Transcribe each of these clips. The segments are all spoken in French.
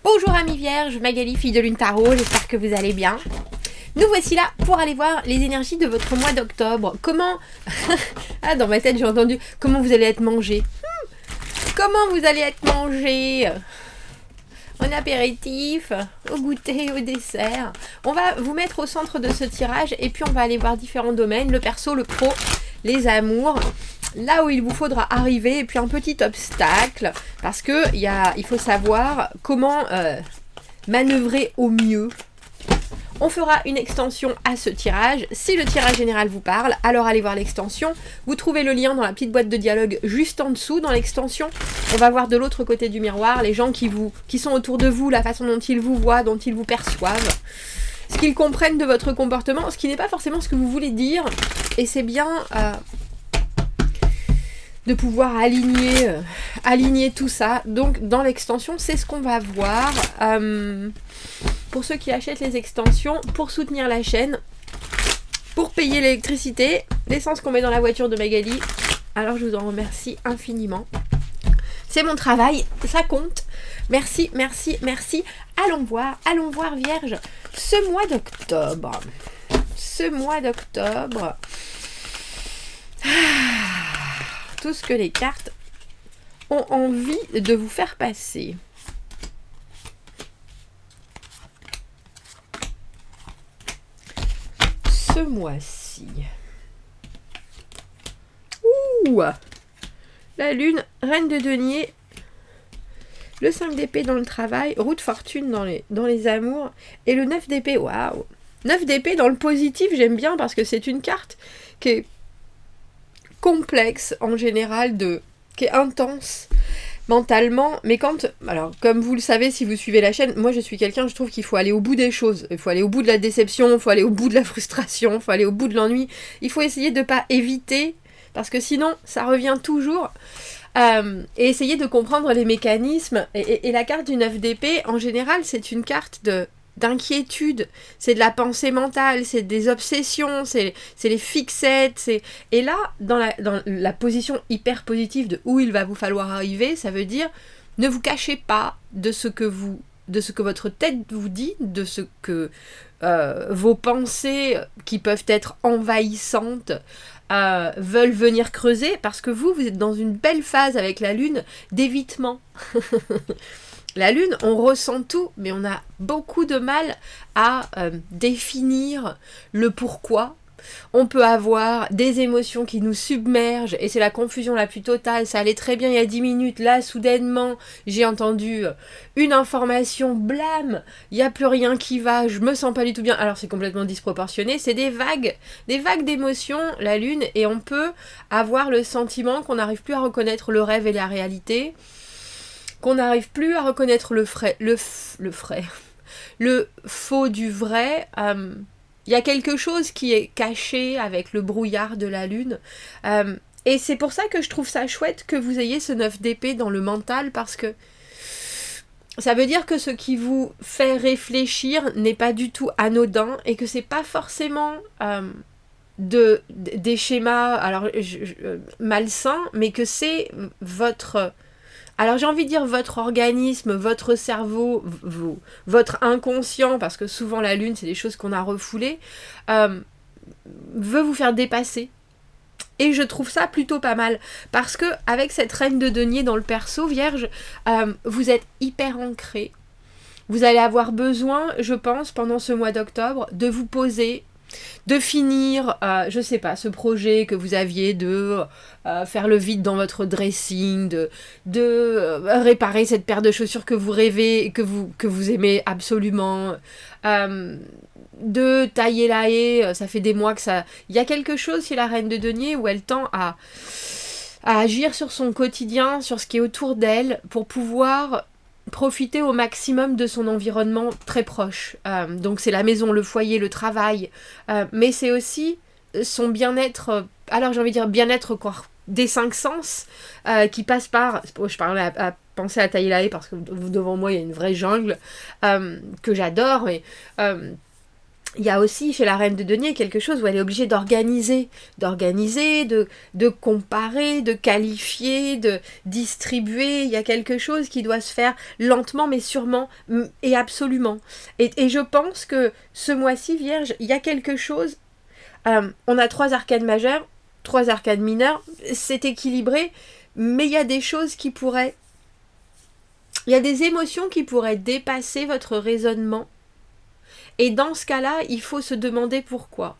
Bonjour amis vierges, Magali, fille de Lune Tarot, j'espère que vous allez bien. Nous voici là pour aller voir les énergies de votre mois d'octobre. Comment... ah, dans ma tête j'ai entendu comment vous allez être mangé. Comment vous allez être mangé en apéritif, au goûter, au dessert. On va vous mettre au centre de ce tirage et puis on va aller voir différents domaines, le perso, le pro, les amours, là où il vous faudra arriver et puis un petit obstacle parce que il faut savoir comment manœuvrer au mieux. On fera une extension à ce tirage. Si le tirage général vous parle, alors allez voir l'extension. Vous trouvez le lien dans la petite boîte de dialogue juste en dessous dans l'extension. On va voir de l'autre côté du miroir les gens qui sont autour de vous, la façon dont ils vous voient, dont ils vous perçoivent, ce qu'ils comprennent de votre comportement, ce qui n'est pas forcément ce que vous voulez dire. Et c'est bien de pouvoir aligner tout ça. Donc dans l'extension, c'est ce qu'on va voir. Pour ceux qui achètent les extensions, pour soutenir la chaîne, pour payer l'électricité, l'essence qu'on met dans la voiture de Magali. Alors je vous en remercie infiniment. C'est mon travail, ça compte. Merci, merci, merci. Allons voir Vierge, ce mois d'octobre. Tout ce que les cartes ont envie de vous faire passer. Ce mois-ci. Ouh! La lune, reine de denier, le 5 d'épée dans le travail, roue de fortune dans les amours, et le 9 d'épée, waouh! 9 d'épée dans le positif, j'aime bien parce que c'est une carte qui est complexe en général, qui est intense mentalement, mais alors comme vous le savez si vous suivez la chaîne, moi je suis quelqu'un, je trouve qu'il faut aller au bout des choses, il faut aller au bout de la déception, il faut aller au bout de la frustration, il faut aller au bout de l'ennui, il faut essayer de ne pas éviter, parce que sinon ça revient toujours, et essayer de comprendre les mécanismes, et la carte du 9 d'épée, en général c'est une carte d'inquiétude, c'est de la pensée mentale, c'est des obsessions, c'est les fixettes, et là, dans la position hyper positive de où il va vous falloir arriver, ça veut dire ne vous cachez pas de ce que votre tête vous dit, de ce que vos pensées qui peuvent être envahissantes veulent venir creuser, parce que vous êtes dans une belle phase avec la lune d'évitement. La lune, on ressent tout, mais on a beaucoup de mal à définir le pourquoi. On peut avoir des émotions qui nous submergent, et c'est la confusion la plus totale. Ça allait très bien il y a 10 minutes, là, soudainement, j'ai entendu une information, blâme, il n'y a plus rien qui va, je me sens pas du tout bien. Alors c'est complètement disproportionné, c'est des vagues d'émotions, la lune, et on peut avoir le sentiment qu'on n'arrive plus à reconnaître le rêve et la réalité, qu'on n'arrive plus à reconnaître le faux du vrai. Il y a quelque chose qui est caché avec le brouillard de la lune. Et c'est pour ça que je trouve ça chouette que vous ayez ce 9 d'épée dans le mental, parce que ça veut dire que ce qui vous fait réfléchir n'est pas du tout anodin, et que c'est pas forcément des schémas malsains, mais que c'est votre... Alors j'ai envie de dire votre organisme, votre cerveau, votre inconscient, parce que souvent la lune c'est des choses qu'on a refoulées, veut vous faire dépasser. Et je trouve ça plutôt pas mal, parce que avec cette reine de denier dans le perso, Vierge, vous êtes hyper ancré. Vous allez avoir besoin, je pense, pendant ce mois d'octobre, de vous poser, de finir, je sais pas, ce projet que vous aviez de faire le vide dans votre dressing, de réparer cette paire de chaussures que vous rêvez, que vous aimez absolument, de tailler la haie, ça fait des mois que ça... Il y a quelque chose chez la reine de denier où elle tend à agir sur son quotidien, sur ce qui est autour d'elle, pour pouvoir profiter au maximum de son environnement très proche. Donc c'est la maison, le foyer, le travail, mais c'est aussi son bien-être, alors j'ai envie de dire bien-être quoi, des 5 sens, qui passe par... Je parlais à penser à tailler la haie parce que devant moi il y a une vraie jungle que j'adore, mais il y a aussi chez la reine de denier quelque chose où elle est obligée d'organiser, de comparer, de qualifier, de distribuer. Il y a quelque chose qui doit se faire lentement mais sûrement et absolument. Et je pense que ce mois-ci, Vierge, il y a quelque chose. On a 3 arcades majeures, 3 arcades mineures, c'est équilibré, mais il y a des choses qui pourraient... Il y a des émotions qui pourraient dépasser votre raisonnement. Et dans ce cas-là, il faut se demander pourquoi.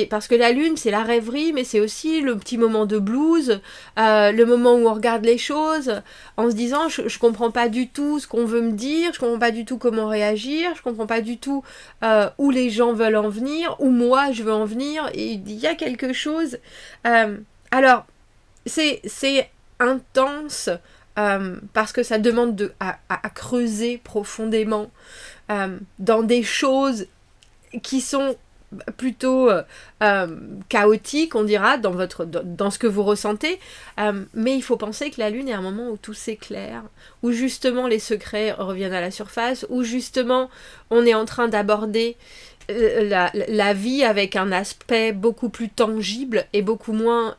Parce que la lune, c'est la rêverie, mais c'est aussi le petit moment de blues, le moment où on regarde les choses en se disant je comprends pas du tout ce qu'on veut me dire, je comprends pas du tout comment réagir, je comprends pas du tout où les gens veulent en venir, où moi je veux en venir. Et il y a quelque chose... alors, c'est intense parce que ça demande à creuser profondément dans des choses qui sont plutôt chaotiques, on dira, dans ce que vous ressentez, mais il faut penser que la lune est un moment où tout s'éclaire, où justement les secrets reviennent à la surface, où justement on est en train d'aborder la vie avec un aspect beaucoup plus tangible et beaucoup moins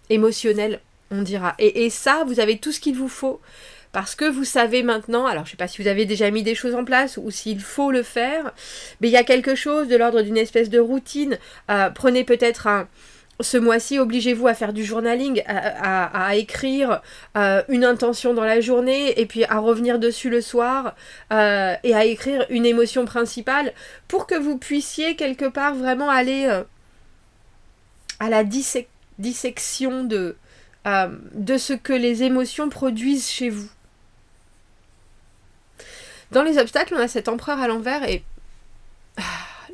émotionnel, on dira. Et ça, vous avez tout ce qu'il vous faut. Parce que vous savez maintenant, alors je ne sais pas si vous avez déjà mis des choses en place ou s'il faut le faire, mais il y a quelque chose de l'ordre d'une espèce de routine. Prenez peut-être ce mois-ci, obligez-vous à faire du journaling, à écrire une intention dans la journée et puis à revenir dessus le soir et à écrire une émotion principale pour que vous puissiez quelque part vraiment aller à la dissection de ce que les émotions produisent chez vous. Dans les obstacles, on a cet empereur à l'envers et...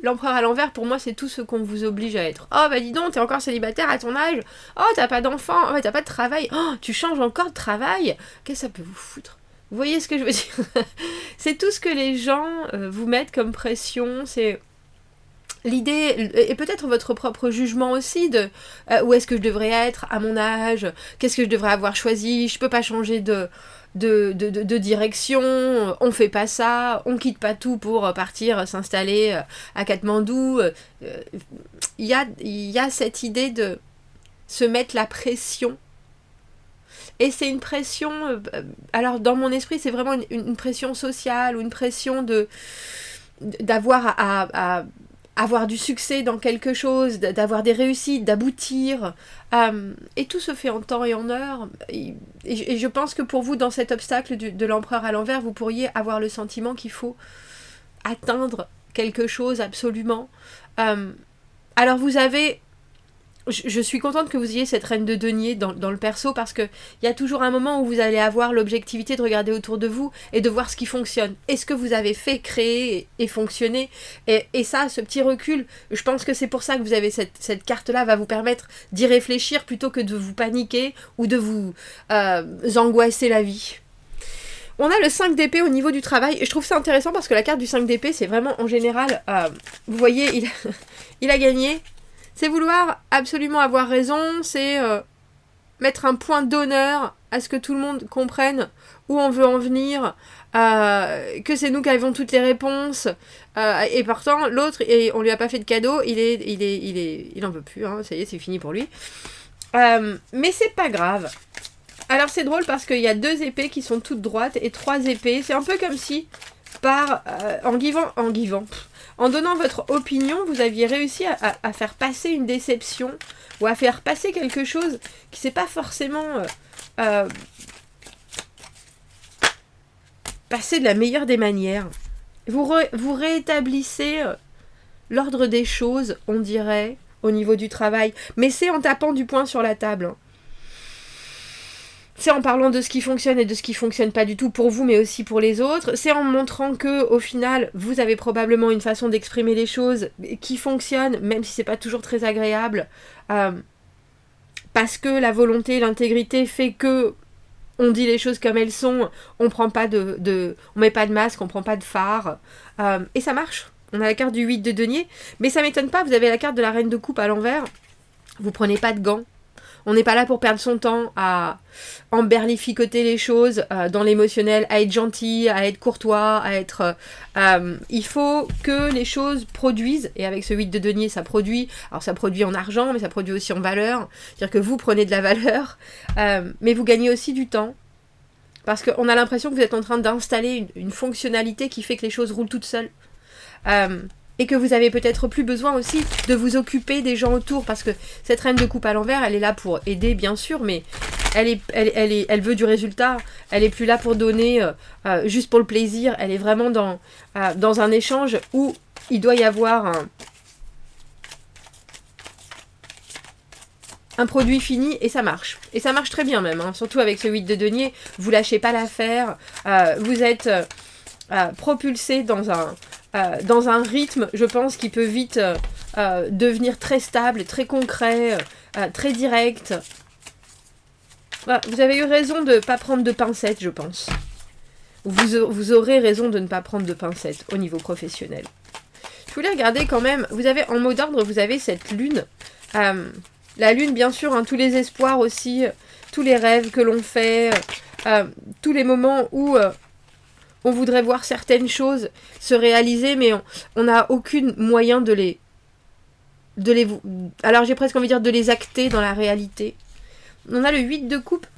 L'empereur à l'envers, pour moi, c'est tout ce qu'on vous oblige à être. Oh, bah dis donc, t'es encore célibataire à ton âge. Oh, t'as pas d'enfant. Oh, t'as pas de travail. Oh, tu changes encore de travail. Qu'est-ce que ça peut vous foutre ? Vous voyez ce que je veux dire ? C'est tout ce que les gens vous mettent comme pression. C'est l'idée, et peut-être votre propre jugement aussi, de où est-ce que je devrais être à mon âge ? Qu'est-ce que je devrais avoir choisi ? Je peux pas changer de direction, on fait pas ça, on quitte pas tout pour partir s'installer à Katmandou. Il y a cette idée de se mettre la pression. Et c'est une pression, alors dans mon esprit, c'est vraiment une pression sociale ou une pression d'avoir à avoir du succès dans quelque chose, d'avoir des réussites, d'aboutir. Et tout se fait en temps et en heure. Et je pense que pour vous, dans cet obstacle de l'empereur à l'envers, vous pourriez avoir le sentiment qu'il faut atteindre quelque chose absolument. Alors vous avez... Je suis contente que vous ayez cette reine de denier dans le perso parce qu'il y a toujours un moment où vous allez avoir l'objectivité de regarder autour de vous et de voir ce qui fonctionne. Et ce que vous avez fait, créer et fonctionner. Et ça, ce petit recul, je pense que c'est pour ça que vous avez cette carte-là, va vous permettre d'y réfléchir plutôt que de vous paniquer ou de vous angoisser la vie. On a le 5 d'épée au niveau du travail. Et je trouve ça intéressant parce que la carte du 5 d'épée, c'est vraiment en général... vous voyez, il a gagné... C'est vouloir absolument avoir raison, c'est mettre un point d'honneur à ce que tout le monde comprenne où on veut en venir, que c'est nous qui avons toutes les réponses, et pourtant l'autre, on lui a pas fait de cadeau, il en veut plus, hein, ça y est, c'est fini pour lui. Mais c'est pas grave. Alors c'est drôle parce qu'il y a 2 épées qui sont toutes droites et 3 épées, c'est un peu comme si en donnant votre opinion, vous aviez réussi à faire passer une déception ou à faire passer quelque chose qui s'est pas forcément passé de la meilleure des manières. Vous rétablissez l'ordre des choses, on dirait, au niveau du travail, mais c'est en tapant du poing sur la table. C'est en parlant de ce qui fonctionne et de ce qui fonctionne pas du tout pour vous, mais aussi pour les autres. C'est en montrant que, au final, vous avez probablement une façon d'exprimer les choses qui fonctionne, même si c'est pas toujours très agréable, parce que la volonté, l'intégrité fait que on dit les choses comme elles sont. On prend pas on met pas de masque, on prend pas de phare, et ça marche. On a la carte du 8 de denier, mais ça m'étonne pas. Vous avez la carte de la reine de coupe à l'envers. Vous prenez pas de gants. On n'est pas là pour perdre son temps à emberlificoter les choses dans l'émotionnel, à être gentil, à être courtois, à être... il faut que les choses produisent, et avec ce 8 de denier, ça produit. Alors ça produit en argent, mais ça produit aussi en valeur. C'est-à-dire que vous prenez de la valeur, mais vous gagnez aussi du temps. Parce qu'on a l'impression que vous êtes en train d'installer une fonctionnalité qui fait que les choses roulent toutes seules. Et que vous avez peut-être plus besoin aussi de vous occuper des gens autour. Parce que cette reine de coupe à l'envers, elle est là pour aider, bien sûr, mais elle veut du résultat. Elle est plus là pour donner juste pour le plaisir. Elle est vraiment dans un échange où il doit y avoir un produit fini et ça marche. Et ça marche très bien même, hein. Surtout avec ce 8 de denier, vous lâchez pas l'affaire, vous êtes propulsé dans un rythme, je pense, qui peut vite devenir très stable, très concret, très direct. Voilà, vous avez eu raison de ne pas prendre de pincettes, je pense. Vous aurez raison de ne pas prendre de pincettes au niveau professionnel. Je voulais regarder quand même, vous avez en mot d'ordre, vous avez cette lune. La lune, bien sûr, hein, tous les espoirs aussi, tous les rêves que l'on fait, tous les moments où on voudrait voir certaines choses se réaliser, mais on n'a aucun moyen de les... Alors j'ai presque envie de dire de les acter dans la réalité. On a le 8 de coupe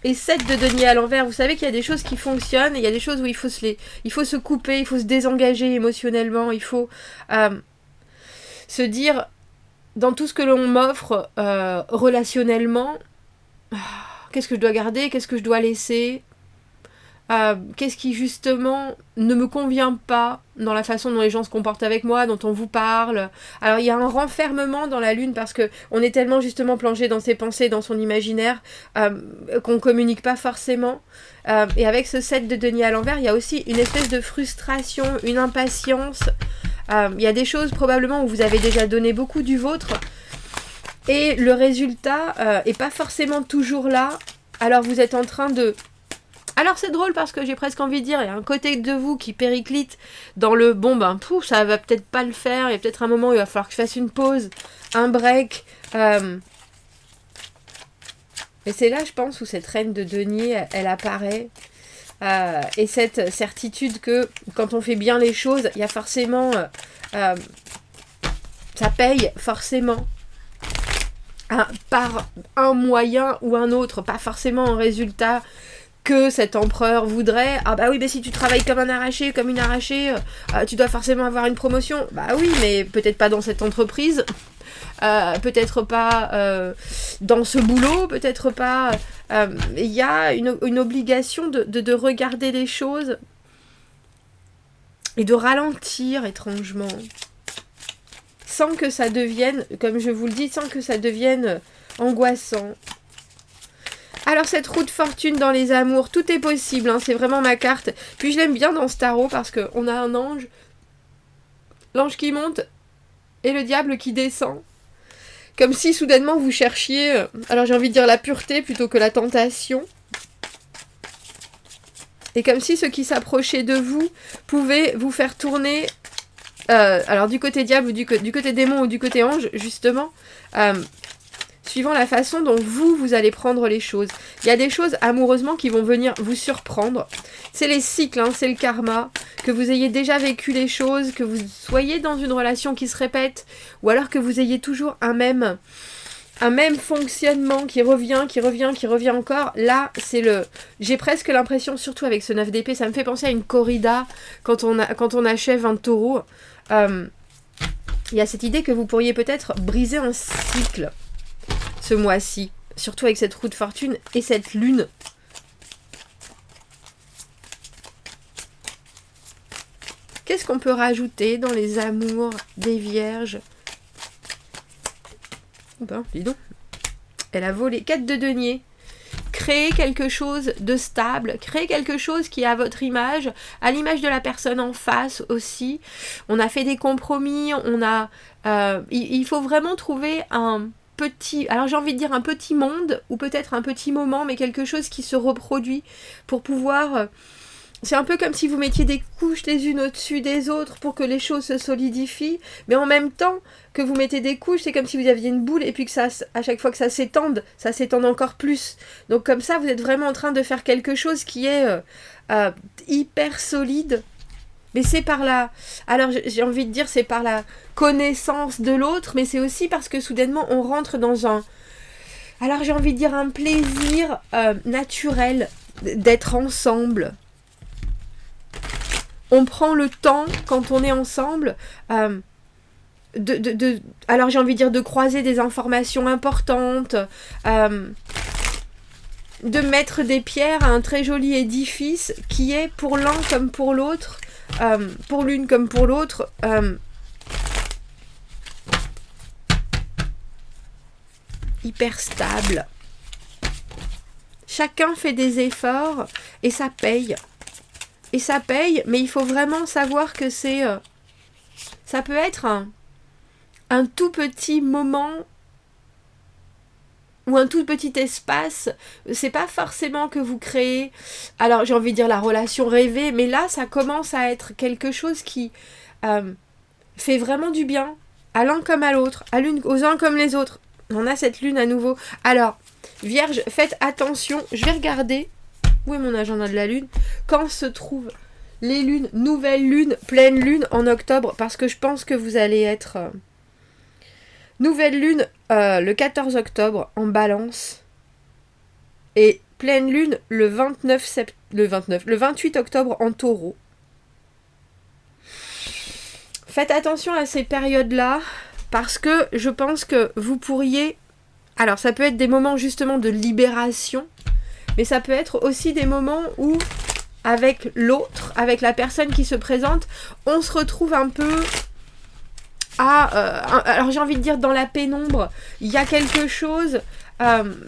et 7 de denier à l'envers. Vous savez qu'il y a des choses qui fonctionnent et il y a des choses où il faut se couper, il faut se désengager émotionnellement, il faut se dire... Dans tout ce que l'on m'offre relationnellement, qu'est-ce que je dois garder, qu'est-ce que je dois laisser, qu'est-ce qui justement ne me convient pas dans la façon dont les gens se comportent avec moi, dont on vous parle. Alors il y a un renfermement dans la lune parce que on est tellement justement plongé dans ses pensées, dans son imaginaire, qu'on communique pas forcément. Et avec ce 7 de denier à l'envers, il y a aussi une espèce de frustration, une impatience. Il y a des choses probablement où vous avez déjà donné beaucoup du vôtre et le résultat est pas forcément toujours là. Alors vous êtes en train de... Alors c'est drôle parce que j'ai presque envie de dire, il y a un côté de vous qui périclite dans le ça va peut-être pas le faire, il y a peut-être un moment où il va falloir que je fasse une pause, un break. Et c'est là, je pense, où cette reine de denier, elle apparaît. Et cette certitude que quand on fait bien les choses, il y a forcément... ça paye forcément par un moyen ou un autre, pas forcément un résultat que cet empereur voudrait. Ah bah oui, mais si tu travailles comme un arraché, comme une arrachée, tu dois forcément avoir une promotion. Bah oui, mais peut-être pas dans cette entreprise. Peut-être pas dans ce boulot, peut-être pas... Il y a une obligation de regarder les choses et de ralentir étrangement. Sans que ça devienne, comme je vous le dis, sans que ça devienne angoissant. Alors cette roue de fortune dans les amours, tout est possible, hein, c'est vraiment ma carte. Puis je l'aime bien dans ce tarot parce qu'on a un ange, l'ange qui monte et le diable qui descend. Comme si soudainement vous cherchiez, alors j'ai envie de dire la pureté plutôt que la tentation. Et comme si ceux qui s'approchaient de vous pouvaient vous faire tourner, alors du côté diable ou du côté démon ou du côté ange, justement, suivant la façon dont vous allez prendre les choses. Il y a des choses amoureusement qui vont venir vous surprendre. C'est les cycles, hein, c'est le karma. Que vous ayez déjà vécu les choses, que vous soyez dans une relation qui se répète, ou alors que vous ayez toujours un même fonctionnement qui revient encore. Là, j'ai presque l'impression, surtout avec ce 9 d'épée, ça me fait penser à une corrida quand on achève un taureau. Il y a cette idée que vous pourriez peut-être briser un cycle ce mois-ci, surtout avec cette roue de fortune et cette lune. Qu'est-ce qu'on peut rajouter dans les amours des vierges? Ben, dis donc. Elle a volé 4 de denier. Créer quelque chose de stable, créer quelque chose qui est à votre image, à l'image de la personne en face aussi. On a fait des compromis, il faut vraiment trouver un petit, alors j'ai envie de dire un petit monde, ou peut-être un petit moment, mais quelque chose qui se reproduit pour pouvoir c'est un peu comme si vous mettiez des couches les unes au-dessus des autres pour que les choses se solidifient, mais en même temps que vous mettez des couches, c'est comme si vous aviez une boule et puis que ça, à chaque fois que ça s'étende encore plus. Donc comme ça, vous êtes vraiment en train de faire quelque chose qui est hyper solide. Mais c'est par la... Alors j'ai envie de dire c'est par la connaissance de l'autre, mais c'est aussi parce que soudainement on rentre dans un... Alors j'ai envie de dire un plaisir naturel d'être ensemble. On prend le temps, quand on est ensemble, alors j'ai envie de dire de croiser des informations importantes, de mettre des pierres à un très joli édifice qui est pour l'un comme pour l'autre, pour l'une comme pour l'autre, hyper stable. Chacun fait des efforts et ça paye. Et ça paye, mais il faut vraiment savoir que c'est... ça peut être un tout petit moment ou un tout petit espace. C'est pas forcément que vous créez... Alors j'ai envie de dire la relation rêvée, mais là ça commence à être quelque chose qui fait vraiment du bien, à l'un comme à l'autre, aux uns comme les autres. On a cette lune à nouveau. Alors, Vierge, faites attention, je vais regarder... Où est mon agenda de la lune? Quand se trouvent les lunes, nouvelle lune, pleine lune en octobre, parce que je pense que vous allez être... Nouvelle lune le 14 octobre en Balance. Et pleine lune le 28 octobre en Taureau. Faites attention à ces périodes-là, parce que je pense que vous pourriez... Alors ça peut être des moments justement de libération, mais ça peut être aussi des moments où, avec l'autre, avec la personne qui se présente, on se retrouve un peu alors j'ai envie de dire dans la pénombre. Il y a quelque chose,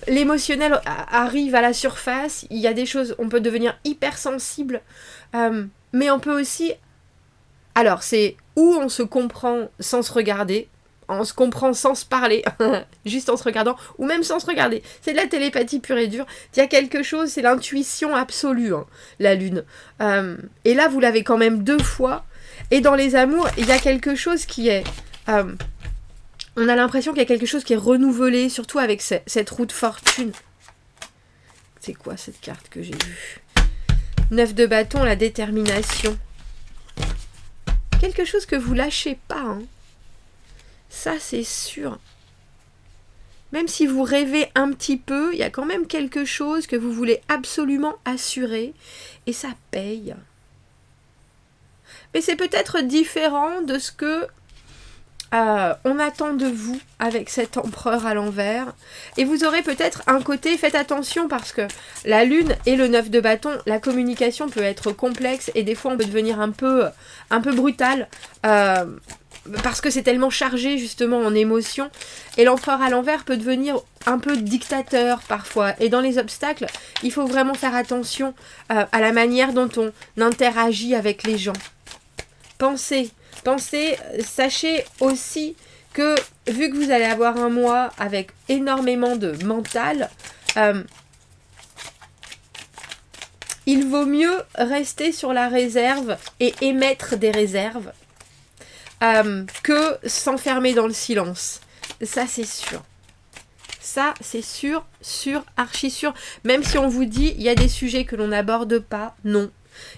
l'émotionnel arrive à la surface, il y a des choses, on peut devenir hypersensible, mais on peut aussi... Alors c'est où on se comprend sans se regarder, on se comprend sans se parler, juste en se regardant, ou même sans se regarder. C'est de la télépathie pure et dure. Il y a quelque chose, c'est l'intuition absolue, la lune. Et là, vous l'avez quand même 2 fois. Et dans les amours, il y a quelque chose qui est... on a l'impression qu'il y a quelque chose qui est renouvelé, surtout avec cette roue de fortune. C'est quoi cette carte que j'ai vue? 9 de bâton, la détermination. Quelque chose que vous lâchez pas, Ça, c'est sûr. Même si vous rêvez un petit peu, il y a quand même quelque chose que vous voulez absolument assurer. Et ça paye. Mais c'est peut-être différent de ce que on attend de vous avec cet empereur à l'envers. Et vous aurez peut-être un côté, faites attention parce que la lune et le 9 de bâton, la communication peut être complexe et des fois on peut devenir un peu brutal. Parce que c'est tellement chargé justement en émotions. Et l'empereur à l'envers peut devenir un peu dictateur parfois. Et dans les obstacles, il faut vraiment faire attention à la manière dont on interagit avec les gens. Pensez, sachez aussi que vu que vous allez avoir un mois avec énormément de mental, il vaut mieux rester sur la réserve et émettre des réserves que s'enfermer dans le silence. Ça, c'est sûr. Ça, c'est sûr, archi sûr. Même si on vous dit, il y a des sujets que l'on n'aborde pas, non.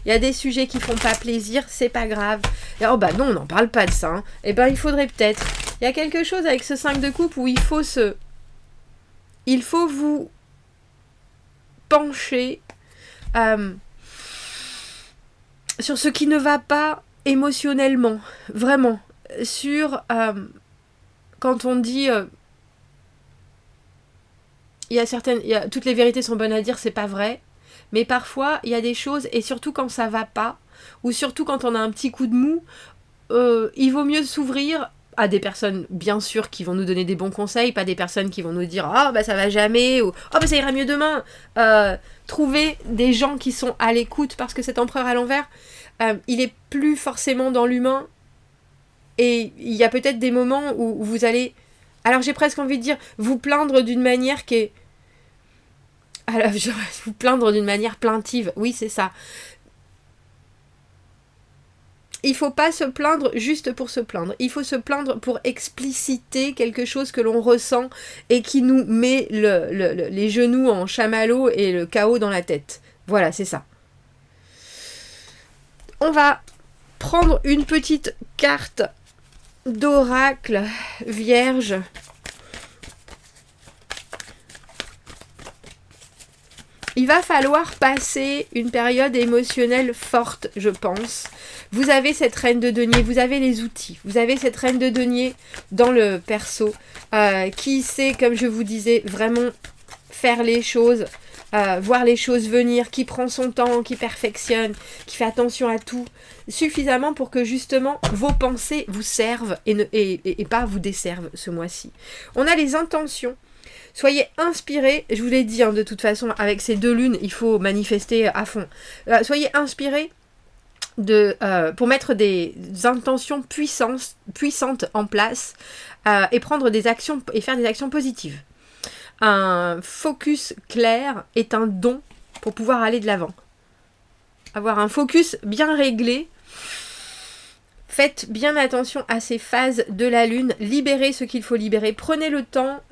Il y a des sujets qui font pas plaisir, c'est pas grave. Et oh bah non, on n'en parle pas de ça. Eh ben, il faudrait peut-être. Il y a quelque chose avec ce 5 de coupe où il faut vous pencher sur ce qui ne va pas émotionnellement, vraiment, sur quand on dit toutes les vérités sont bonnes à dire, c'est pas vrai, mais parfois il y a des choses, et surtout quand ça va pas, ou surtout quand on a un petit coup de mou, il vaut mieux s'ouvrir à des personnes bien sûr qui vont nous donner des bons conseils, pas des personnes qui vont nous dire ah bah ça va jamais, ou oh bah ça ira mieux demain. Trouver des gens qui sont à l'écoute, parce que cet empereur à l'envers, il est plus forcément dans l'humain, et il y a peut-être des moments où vous allez, alors j'ai presque envie de dire, vous plaindre d'une manière qui est, alors vous plaindre d'une manière plaintive, oui c'est ça, il faut pas se plaindre juste pour se plaindre. Il faut se plaindre pour expliciter quelque chose que l'on ressent et qui nous met les genoux en chamallow et le chaos dans la tête. Voilà, c'est ça. On va prendre une petite carte d'oracle vierge. Il va falloir passer une période émotionnelle forte, je pense. Vous avez cette reine de denier, vous avez les outils. Vous avez cette reine de denier dans le perso qui sait, comme je vous disais, vraiment faire les choses, voir les choses venir, qui prend son temps, qui perfectionne, qui fait attention à tout, suffisamment pour que justement vos pensées vous servent et pas vous desservent ce mois-ci. On a les intentions. Soyez inspirés, je vous l'ai dit de toute façon, avec ces 2 lunes, il faut manifester à fond. Soyez inspirés pour mettre des intentions puissantes en place et prendre des actions et faire des actions positives. Un focus clair est un don pour pouvoir aller de l'avant. Avoir un focus bien réglé. Faites bien attention à ces phases de la lune. Libérez ce qu'il faut libérer. Prenez le temps.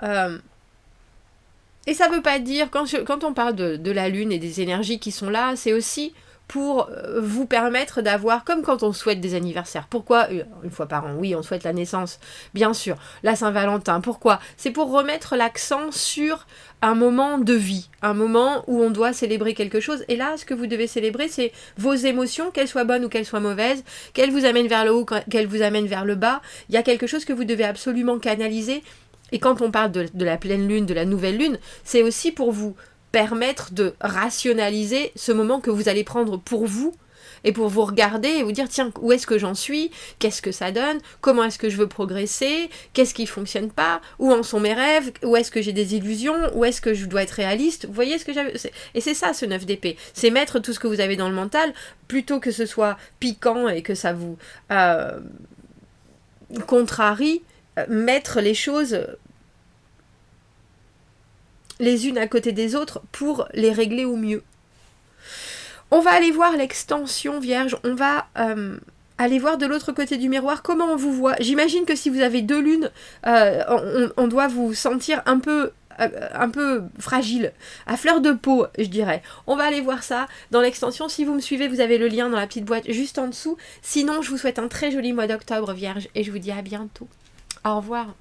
Et ça ne veut pas dire, quand on parle de la lune et des énergies qui sont là, c'est aussi pour vous permettre d'avoir, comme quand on souhaite des anniversaires. Pourquoi ? Une fois par an, oui, on souhaite la naissance, bien sûr. La Saint-Valentin, pourquoi ? C'est pour remettre l'accent sur un moment de vie, un moment où on doit célébrer quelque chose. Et là, ce que vous devez célébrer, c'est vos émotions, qu'elles soient bonnes ou qu'elles soient mauvaises, qu'elles vous amènent vers le haut, qu'elles vous amènent vers le bas. Il y a quelque chose que vous devez absolument canaliser. Et quand on parle de la pleine lune, de la nouvelle lune, c'est aussi pour vous permettre de rationaliser ce moment que vous allez prendre pour vous et pour vous regarder et vous dire, tiens, où est-ce que j'en suis ? Qu'est-ce que ça donne ? Comment est-ce que je veux progresser ? Qu'est-ce qui ne fonctionne pas ? Où en sont mes rêves ? Où est-ce que j'ai des illusions ? Où est-ce que je dois être réaliste ? Vous voyez ce que j'avais ? Et c'est ça, ce 9 d'épée. C'est mettre tout ce que vous avez dans le mental, plutôt que ce soit piquant et que ça vous contrarie, mettre les choses les unes à côté des autres pour les régler au mieux. On va aller voir l'extension vierge, on va aller voir de l'autre côté du miroir comment on vous voit. J'imagine que si vous avez 2 lunes, on doit vous sentir un peu fragile, à fleur de peau, je dirais. On va aller voir ça dans l'extension. Si vous me suivez, vous avez le lien dans la petite boîte juste en dessous. Sinon, je vous souhaite un très joli mois d'octobre vierge et je vous dis à bientôt. Au revoir.